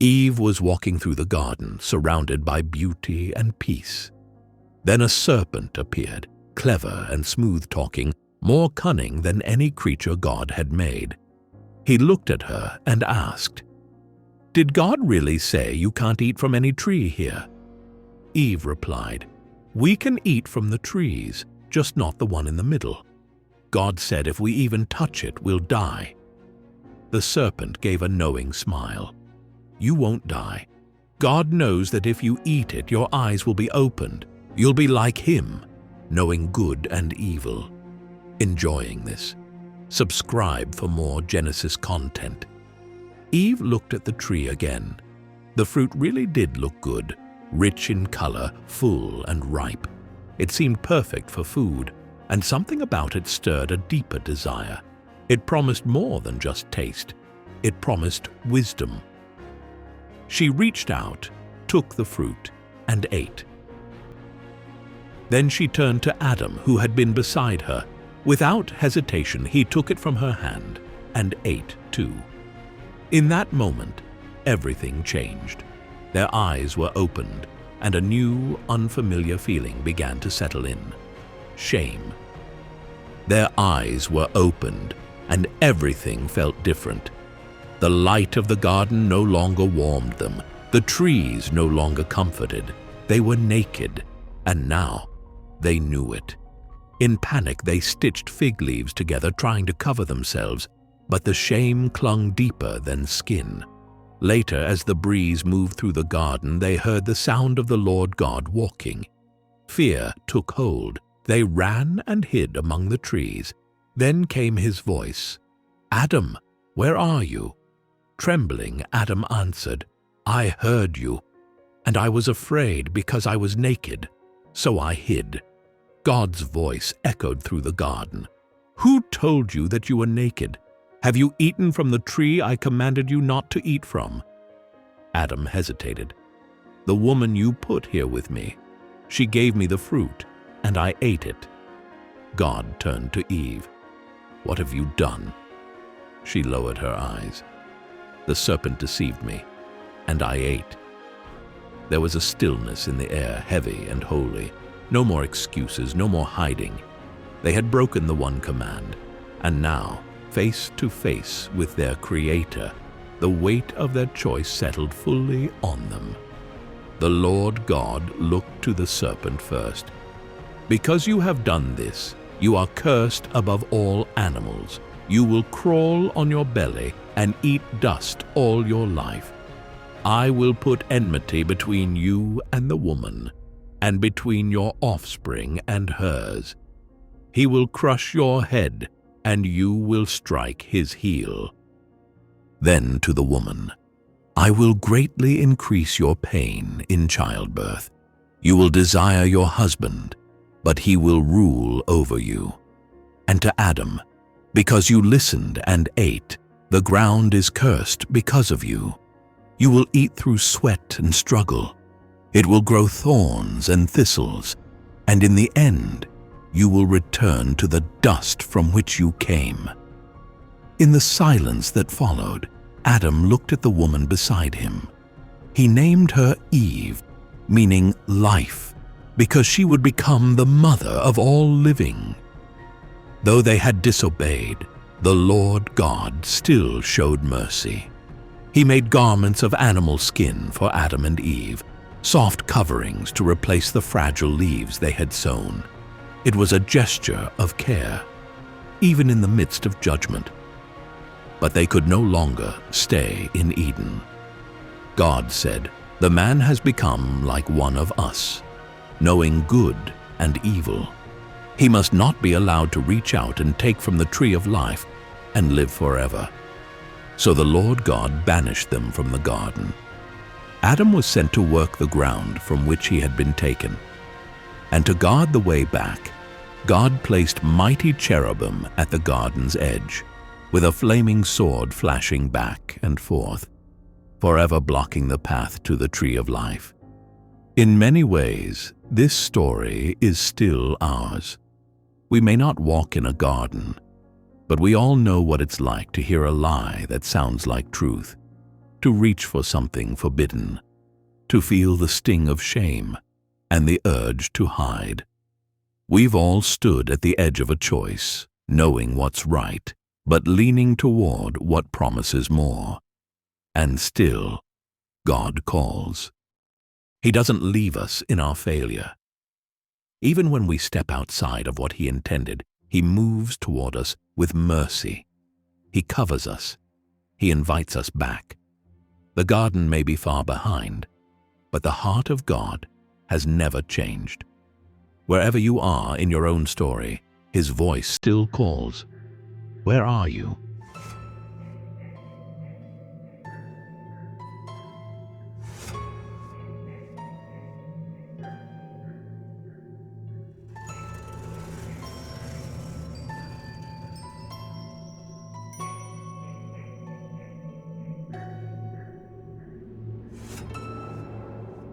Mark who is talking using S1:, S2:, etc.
S1: Eve was walking through the garden, surrounded by beauty and peace. Then a serpent appeared, clever and smooth-talking, more cunning than any creature God had made. He looked at her and asked, "Did God really say you can't eat from any tree here?" Eve replied, "We can eat from the trees, just not the one in the middle. God said if we even touch it, we'll die." The serpent gave a knowing smile. "You won't die. God knows that if you eat it, your eyes will be opened. You'll be like Him, knowing good and evil." Enjoying this? Subscribe for more Genesis content. Eve looked at the tree again. The fruit really did look good, rich in color, full and ripe. It seemed perfect for food, and something about it stirred a deeper desire. It promised more than just taste. It promised wisdom. She reached out, took the fruit, and ate. Then she turned to Adam, who had been beside her. Without hesitation, he took it from her hand and ate too. In that moment, everything changed. Their eyes were opened, and a new, unfamiliar feeling began to settle in. Shame. Their eyes were opened, and everything felt different. The light of the garden no longer warmed them. The trees no longer comforted. They were naked, and now they knew it. In panic, they stitched fig leaves together, trying to cover themselves, but the shame clung deeper than skin. Later, as the breeze moved through the garden, they heard the sound of the Lord God walking. Fear took hold. They ran and hid among the trees. Then came His voice, "Adam, where are you?" Trembling, Adam answered, "I heard you, and I was afraid because I was naked, so I hid." God's voice echoed through the garden. "Who told you that you were naked? Have you eaten from the tree I commanded you not to eat from?" Adam hesitated. "The woman you put here with me, she gave me the fruit, and I ate it." God turned to Eve. "What have you done?" She lowered her eyes. "The serpent deceived me, and I ate." There was a stillness in the air, heavy and holy. No more excuses, no more hiding. They had broken the one command, and now, face to face with their Creator, the weight of their choice settled fully on them. The Lord God looked to the serpent first. "Because you have done this, you are cursed above all animals. You will crawl on your belly and eat dust all your life. I will put enmity between you and the woman, and between your offspring and hers. He will crush your head, and you will strike his heel." Then to the woman, "I will greatly increase your pain in childbirth. You will desire your husband, but he will rule over you." And to Adam, "Because you listened and ate, the ground is cursed because of you. You will eat through sweat and struggle. It will grow thorns and thistles, and in the end, you will return to the dust from which you came." In the silence that followed, Adam looked at the woman beside him. He named her Eve, meaning life, because she would become the mother of all living. Though they had disobeyed, the Lord God still showed mercy. He made garments of animal skin for Adam and Eve, soft coverings to replace the fragile leaves they had sown. It was a gesture of care, even in the midst of judgment. But they could no longer stay in Eden. God said, "The man has become like one of us, knowing good and evil. He must not be allowed to reach out and take from the tree of life and live forever." So the Lord God banished them from the garden. Adam was sent to work the ground from which he had been taken. And to guard the way back, God placed mighty cherubim at the garden's edge, with a flaming sword flashing back and forth, forever blocking the path to the tree of life. In many ways, this story is still ours. We may not walk in a garden, but we all know what it's like to hear a lie that sounds like truth, to reach for something forbidden, to feel the sting of shame and the urge to hide. We've all stood at the edge of a choice, knowing what's right, but leaning toward what promises more. And still, God calls. He doesn't leave us in our failure. Even when we step outside of what He intended, He moves toward us with mercy. He covers us. He invites us back. The garden may be far behind, but the heart of God has never changed. Wherever you are in your own story, His voice still calls. Where are you?